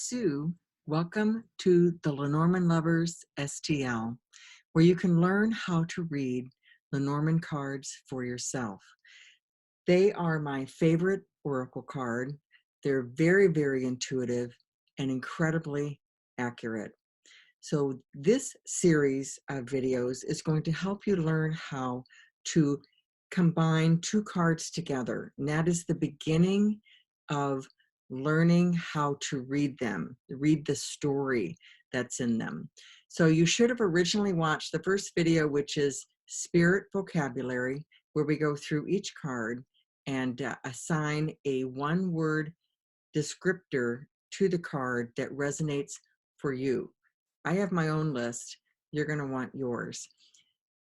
Sue. Welcome to the Lenormand Lovers STL, where you can learn how to read Lenormand cards for yourself. They are my favorite oracle card. They're very, very intuitive and incredibly accurate. So this series of videos is going to help you learn how to combine two cards together. And that is the beginning of learning how to read them, read the story that's in them. So you should have originally watched the first video, which is Spirit Vocabulary, where we go through each card and assign a one-word descriptor to the card that resonates for you. I have my own list. You're going to want yours.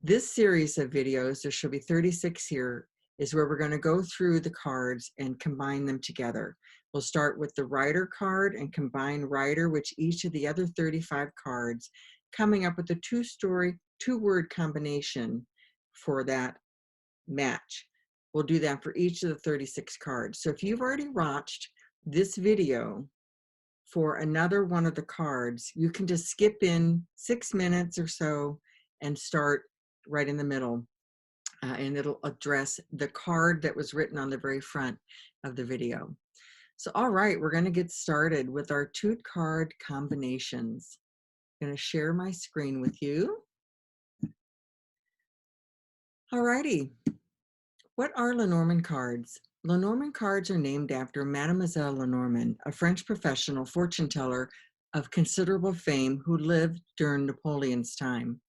This series of videos, there should be 36 here, is where we're going to go through the cards and combine them together. We'll start with the Rider card and combine Rider with each of the other 35 cards, coming up with a two-word combination for that match. We'll do that for each of the 36 cards. So if you've already watched this video for another one of the cards, you can just skip in 6 minutes or so and start right in the middle, and it'll address the card that was written on the very front of the video. So all right, we're going to get started with our two card combinations. I'm going to share my screen with you. All righty, what are Lenormand cards? Lenormand cards are named after Mademoiselle Lenormand, a French professional fortune teller of considerable fame who lived during Napoleon's time.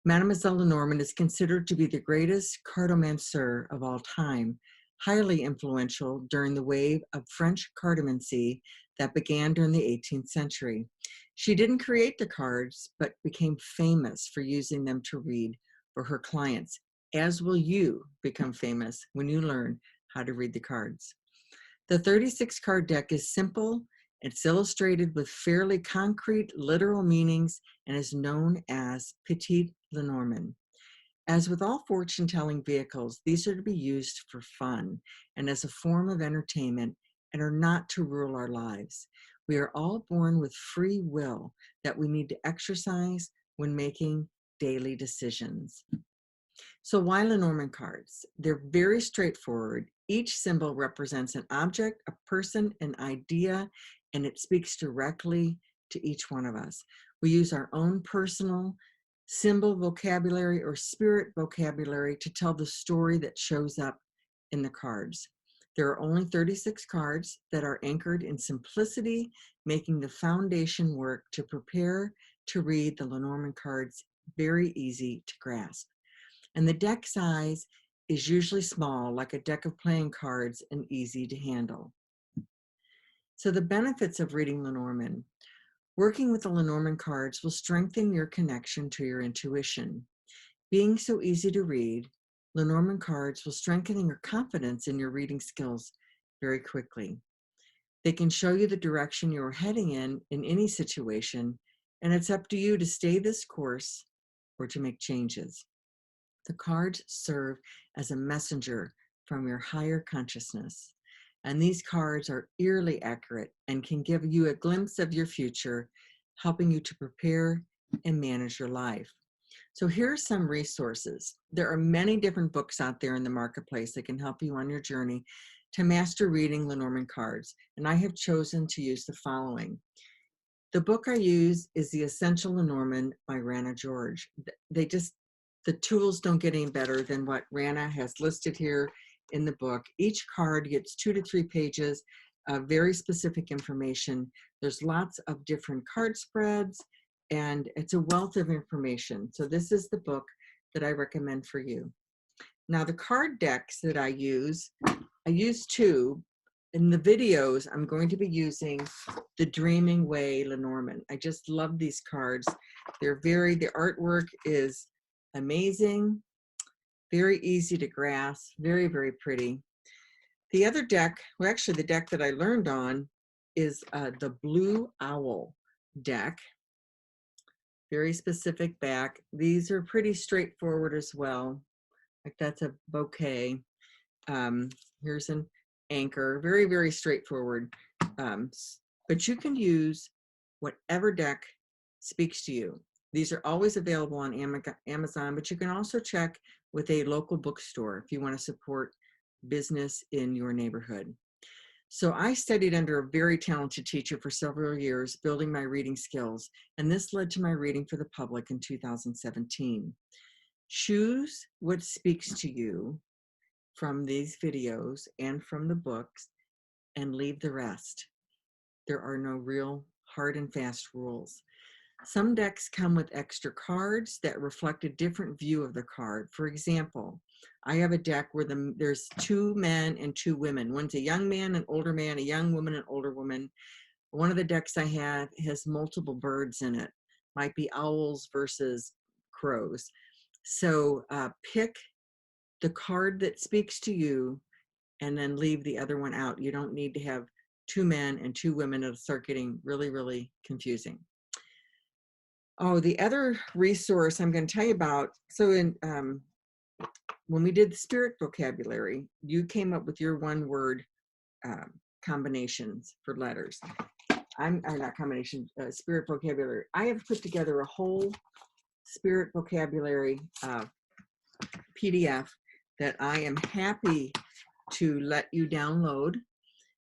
Mademoiselle Lenormand is considered to be the greatest cartomancer of all time, highly influential during the wave of French cartomancy that began during the 18th century. She didn't create the cards, but became famous for using them to read for her clients, as will you become famous when you learn how to read the cards. The 36 card deck is simple. It's illustrated with fairly concrete literal meanings and is known as Petit Lenormand. As with all fortune-telling vehicles, these are to be used for fun and as a form of entertainment and are not to rule our lives. We are all born with free will that we need to exercise when making daily decisions. So why Lenormand cards? They're very straightforward. Each symbol represents an object, a person, an idea, and it speaks directly to each one of us. We use our own personal symbol vocabulary or spirit vocabulary to tell the story that shows up in the cards. There are only 36 cards that are anchored in simplicity, making the foundation work to prepare to read the Lenormand cards very easy to grasp. And the deck size is usually small, like a deck of playing cards, and easy to handle. So the benefits of reading Lenormand. Working with the Lenormand cards will strengthen your connection to your intuition. Being so easy to read, Lenormand cards will strengthen your confidence in your reading skills very quickly. They can show you the direction you're heading in any situation, and it's up to you to stay this course or to make changes. The cards serve as a messenger from your higher consciousness. And these cards are eerily accurate and can give you a glimpse of your future, helping you to prepare and manage your life. So here are some resources. There are many different books out there in the marketplace that can help you on your journey to master reading Lenormand cards. And I have chosen to use the following. The book I use is The Essential Lenormand by Rana George. The tools don't get any better than what Rana has listed here in the book. Each card gets 2 to 3 pages of very specific information. There's lots of different card spreads, and it's a wealth of information. So this is the book that I recommend for you. Now the card decks that I use 2. In the videos, I'm going to be using the Dreaming Way Lenormand. I just love these cards. The artwork is amazing, very easy to grasp, very, very pretty. The other deck, well, actually the deck that I learned on is the Blue Owl deck. Very specific back. These are pretty straightforward as well. Like that's a bouquet. Here's an anchor. Very, very straightforward but you can use whatever deck speaks to you. These are always available on Amazon, but you can also check with a local bookstore if you want to support business in your neighborhood. So I studied under a very talented teacher for several years, building my reading skills, and this led to my reading for the public in 2017. Choose what speaks to you from these videos and from the books, and leave the rest. There are no real hard and fast rules. Some decks come with extra cards that reflect a different view of the card. For example, I have a deck where there's 2 men and 2 women. One's a young man, an older man, a young woman, an older woman. One of the decks I have has multiple birds in it. Might be owls versus crows. So pick the card that speaks to you and then leave the other one out. You don't need to have 2 men and 2 women. It'll start getting really, really confusing. Oh, the other resource I'm going to tell you about, so when we did the spirit vocabulary, you came up with your 1-word combinations for letters. Not combination, spirit vocabulary. I have put together a whole spirit vocabulary PDF that I am happy to let you download.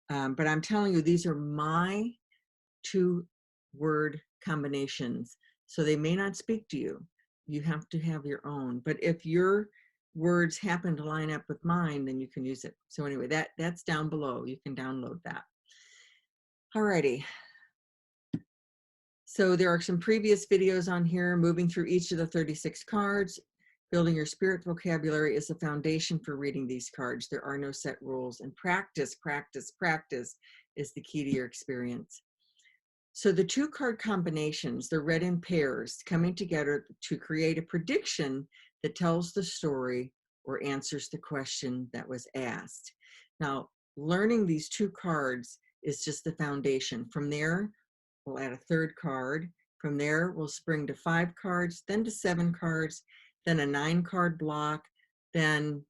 But I'm telling you, these are my 2-word combinations. So they may not speak to you. You have to have your own. But if your words happen to line up with mine, then you can use it. So anyway, that's down below. You can download that. Alrighty. So there are some previous videos on here, moving through each of the 36 cards. Building your spirit vocabulary is the foundation for reading these cards. There are no set rules, and practice, practice, practice is the key to your experience. So the 2-card combinations, they're read in pairs, coming together to create a prediction that tells the story or answers the question that was asked. Now, learning these 2 cards is just the foundation. From there, we'll add a 3rd card. From there, we'll spring to 5 cards, then to 7 cards, then a 9-card block, then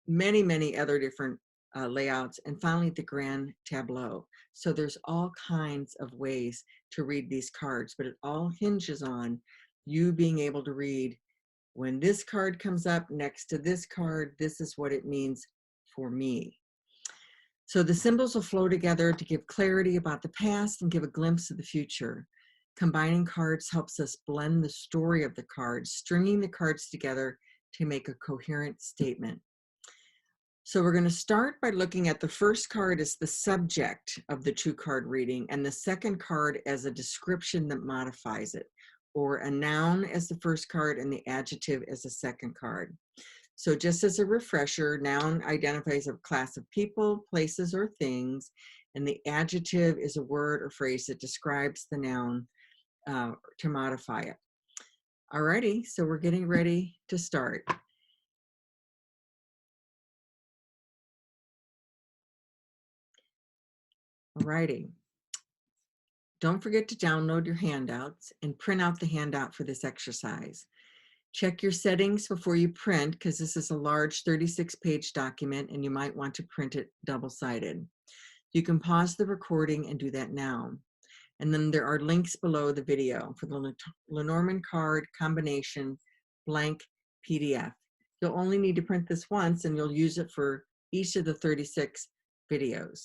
many, many other different layouts, and finally the grand tableau. So there's all kinds of ways to read these cards, but it all hinges on you being able to read, when this card comes up next to this card, this is what it means for me. So the symbols will flow together to give clarity about the past and give a glimpse of the future. Combining cards helps us blend the story of the cards, stringing the cards together to make a coherent statement. So we're going to start by looking at the first card as the subject of the 2-card reading, and the second card as a description that modifies it, or a noun as the first card and the adjective as the second card. So just as a refresher, noun identifies a class of people, places, or things, and the adjective is a word or phrase that describes the noun to modify it. Alrighty, so we're getting ready to start. Alrighty. Don't forget to download your handouts and print out the handout for this exercise. Check your settings before you print, because this is a large 36-page document and you might want to print it double-sided. You can pause the recording and do that now. And then there are links below the video for the Lenormand card combination blank PDF. You'll only need to print this once and you'll use it for each of the 36 videos.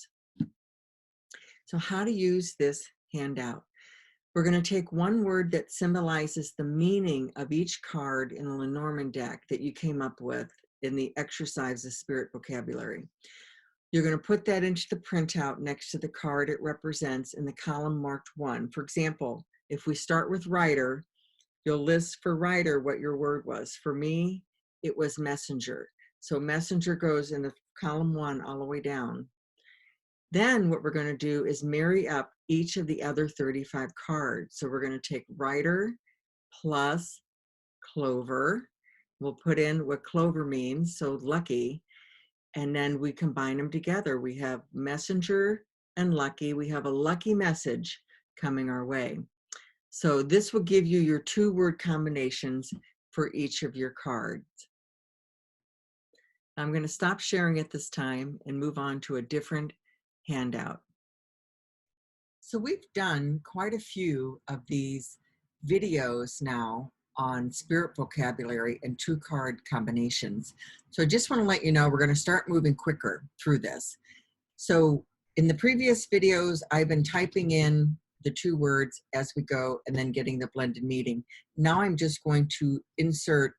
So how to use this handout. We're going to take 1 word that symbolizes the meaning of each card in the Lenormand deck that you came up with in the exercise of spirit vocabulary. You're going to put that into the printout next to the card it represents in the column marked 1. For example, if we start with writer, you'll list for writer what your word was. For me, it was messenger. So messenger goes in the column 1 all the way down. Then what we're going to do is marry up each of the other 35 cards. So we're going to take writer plus clover. We'll put in what clover means, so lucky, and then we combine them together. We have messenger and lucky. We have a lucky message coming our way. So this will give you your 2-word combinations for each of your cards. I'm going to stop sharing at this time and move on to a different handout. So we've done quite a few of these videos now on spirit vocabulary and two card combinations. So I just want to let you know we're going to start moving quicker through this. So in the previous videos, I've been typing in the two words as we go and then getting the blended meaning. Now I'm just going to insert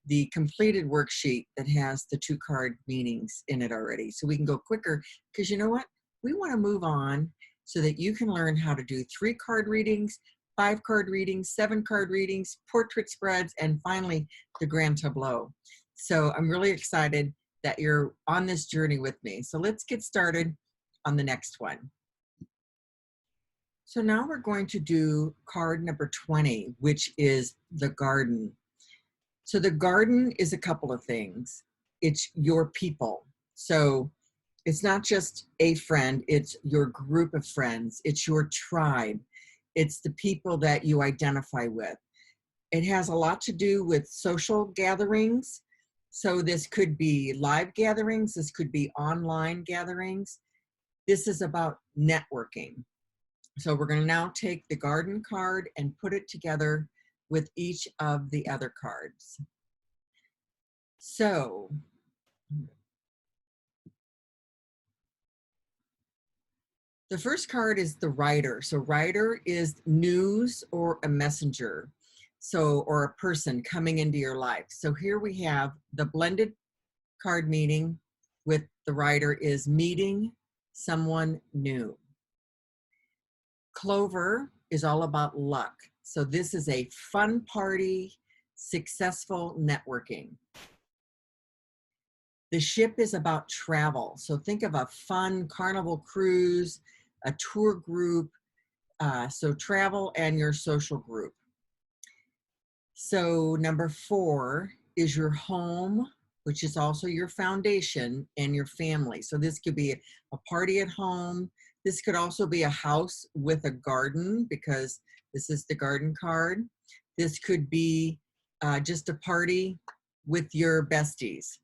the completed worksheet that has the two card meanings in it already. So we can go quicker because you know what? We want to move on so that you can learn how to do 3-card readings, 5-card readings, 7-card readings, portrait spreads, and finally the grand tableau. So I'm really excited that you're on this journey with me. So let's get started on the next one. So now we're going to do card number 20, which is the garden. So the garden is a couple of things. It's your people. So it's not just a friend, it's your group of friends. It's your tribe. It's the people that you identify with. It has a lot to do with social gatherings. So this could be live gatherings. This could be online gatherings. This is about networking. So we're going to now take the garden card and put it together with each of the other cards. So the first card is the writer. So writer is news or a messenger. So, or a person coming into your life. So here we have the blended card meaning with the writer is meeting someone new. Clover is all about luck. So this is a fun party, successful networking. The ship is about travel. So think of a fun carnival cruise, a tour group, so travel and your social group. So number 4 is your home, which is also your foundation and your family. So this could be a party at home. This could also be a house with a garden because this is the garden card. This could be just a party with your besties.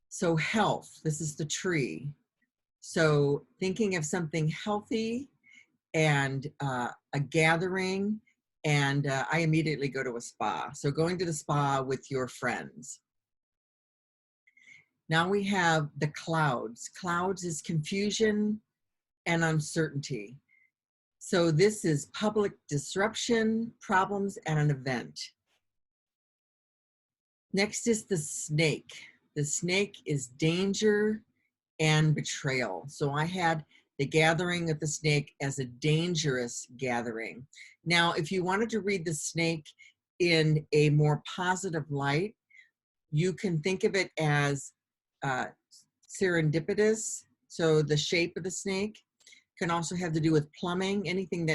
So health, this is the tree. So thinking of something healthy and a gathering, and I immediately go to a spa. So going to the spa with your friends. Now we have the clouds. Clouds is confusion and uncertainty. So this is public disruption, problems, and an event. Next is the snake. The snake is danger and betrayal. So I had the gathering of the snake as a dangerous gathering. Now, if you wanted to read the snake in a more positive light, you can think of it as serendipitous. So the shape of the snake can also have to do with plumbing, anything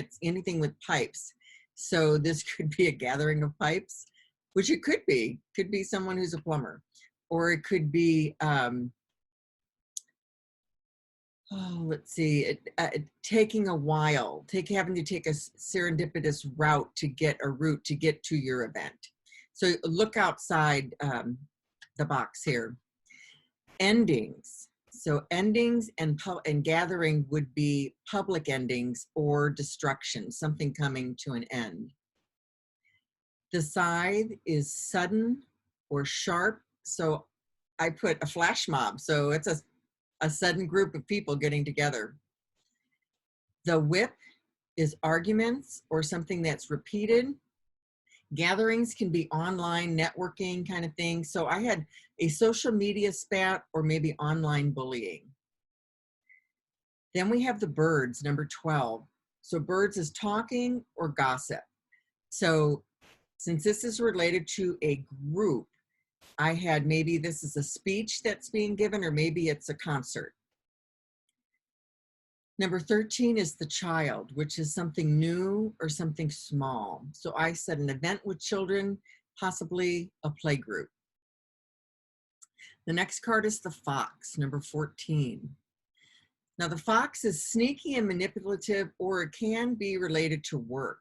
with pipes. So this could be a gathering of pipes, which it could be someone who's a plumber, or it could be, taking a while, having to take a serendipitous route to get to your event. So look outside the box here. Endings. So endings and gathering would be public endings or destruction, something coming to an end. The scythe is sudden or sharp. So I put a flash mob. So it's a sudden group of people getting together. The whip is arguments or something that's repeated. Gatherings can be online networking kind of thing. So I had a social media spat or maybe online bullying. Then we have the birds, number 12. So birds is talking or gossip. So since this is related to a group, I had maybe this is a speech that's being given or maybe it's a concert. Number 13 is the child, which is something new or something small. So I said an event with children, possibly a play group. The next card is the fox, number 14. Now the fox is sneaky and manipulative, or it can be related to work.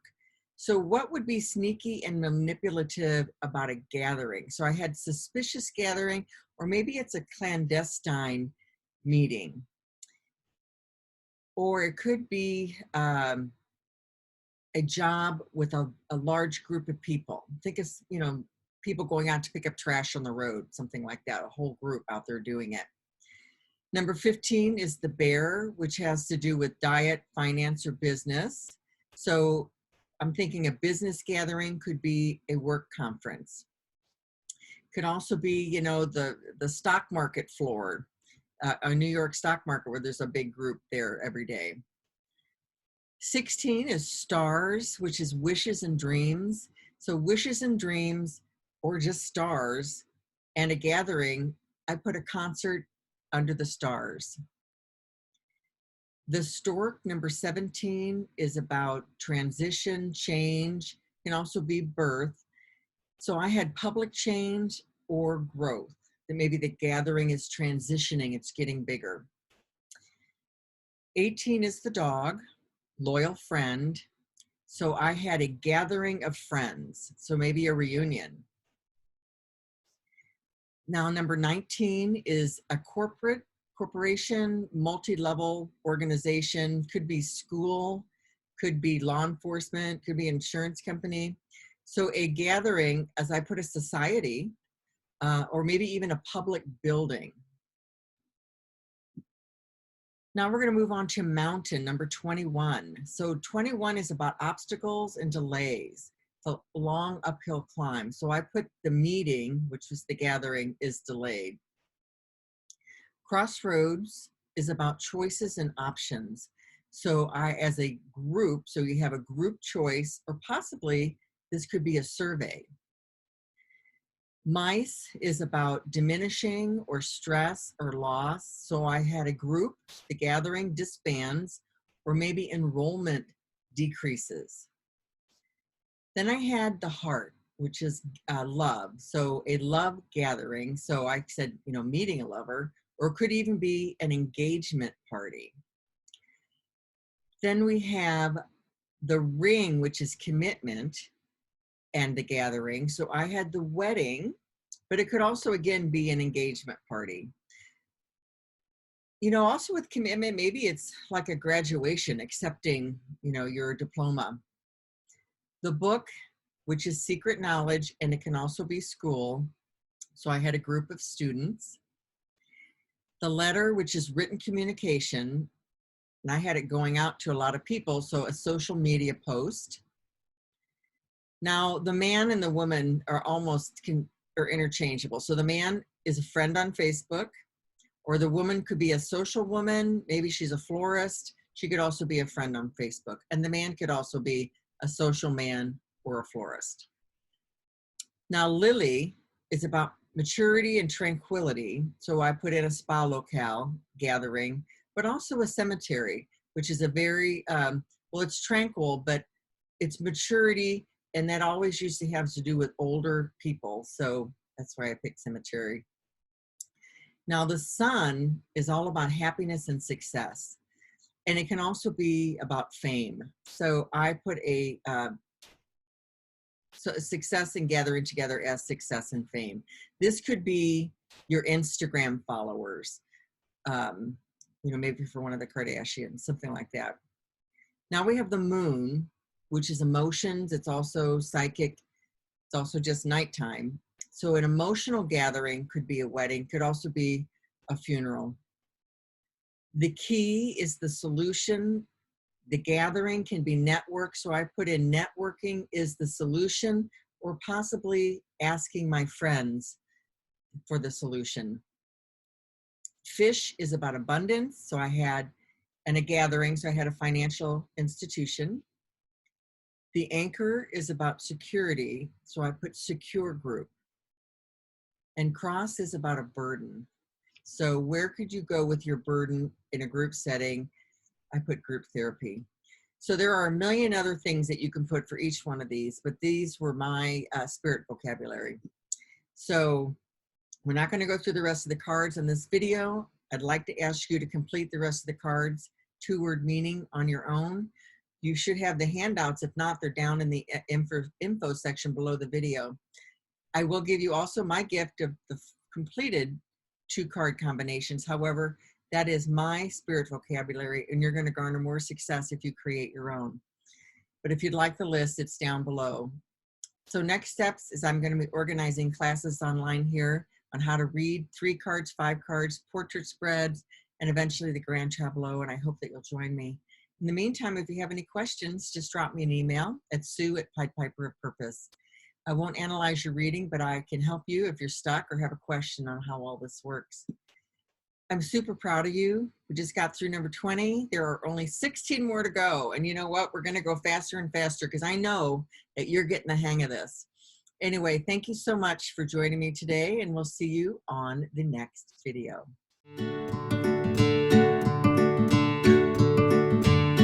So what would be sneaky and manipulative about a gathering? So I had suspicious gathering, or maybe it's a clandestine meeting. or it could be a job with a large group of people. Think of, people going out to pick up trash on the road, something like that, a whole group out there doing it. Number 15 is the bear, which has to do with diet, finance, or business. So I'm thinking a business gathering could be a work conference. Could also be, the stock market floor, a New York stock market where there's a big group there every day. 16 is stars, which is wishes and dreams. So wishes and dreams, or just stars, and a gathering, I put a concert under the stars. The stork, number 17, is about transition, change, can also be birth. So I had public change or growth. That maybe the gathering is transitioning, it's getting bigger. 18 is the dog, loyal friend. So I had a gathering of friends, so maybe a reunion. Now, number 19 is a corporation, multi-level organization, could be school, could be law enforcement, could be insurance company. So a gathering, as I put a society, or maybe even a public building. Now we're going to move on to mountain, number 21. So 21 is about obstacles and delays. It's a long uphill climb. So I put the meeting, which was the gathering, is delayed. Crossroads is about choices and options. So as a group, so you have a group choice, or possibly this could be a survey. Mice is about diminishing or stress or loss. So I had a group, the gathering disbands, or maybe enrollment decreases. Then I had the heart, which is love. So a love gathering. So I said, meeting a lover, or could even be an engagement party. Then we have the ring, which is commitment, and the gathering. So I had the wedding, but it could also, again, be an engagement party. Also with commitment, maybe it's like a graduation, accepting, your diploma. The book, which is secret knowledge, and it can also be school. So I had a group of students. The letter, which is written communication, and I had it going out to a lot of people. So a social media post. Now, the man and the woman are are interchangeable. So the man is a friend on Facebook, or the woman could be a social woman. Maybe she's a florist. She could also be a friend on Facebook. And the man could also be a social man or a florist. Now, Lily is about maturity and tranquility. So I put in a spa locale gathering, but also a cemetery, which is a very, it's tranquil, but it's maturity. And that always usually has to do with older people. So that's why I picked cemetery. Now the sun is all about happiness and success. And it can also be about fame. So I put success and gathering together as success and fame. This could be your Instagram followers, maybe for one of the Kardashians, something like that. Now we have the moon, which is emotions. It's also psychic. It's also just nighttime. So an emotional gathering could be a wedding, could also be a funeral. The key is the solution. The gathering can be network. So I put in networking is the solution, or possibly asking my friends for the solution. Fish is about abundance. So I had a gathering. So I had a financial institution. The anchor is about security, so I put secure group. And cross is about a burden. So where could you go with your burden in a group setting? I put group therapy. So there are a million other things that you can put for each one of these, but these were my spirit vocabulary. So we're not going to go through the rest of the cards in this video. I'd like to ask you to complete the rest of the cards, 2-word meaning on your own. You should have the handouts. If not, they're down in the info section below the video. I will give you also my gift of the completed 2-card combinations. However, That is my spirit vocabulary, and you're going to garner more success if you create your own. But if you'd like the list, it's down below. So next steps is I'm going to be organizing classes online here on how to read 3 cards, 5 cards, portrait spreads, and eventually the grand tableau, and I hope that you'll join me. In the meantime, if you have any questions, just drop me an email at sue@piedpiperofpurpose. I won't analyze your reading, but I can help you if you're stuck or have a question on how all this works. I'm super proud of you. We just got through number 20. There are only 16 more to go. And you know what? We're going to go faster and faster because I know that you're getting the hang of this. Anyway, thank you so much for joining me today, and we'll see you on the next video.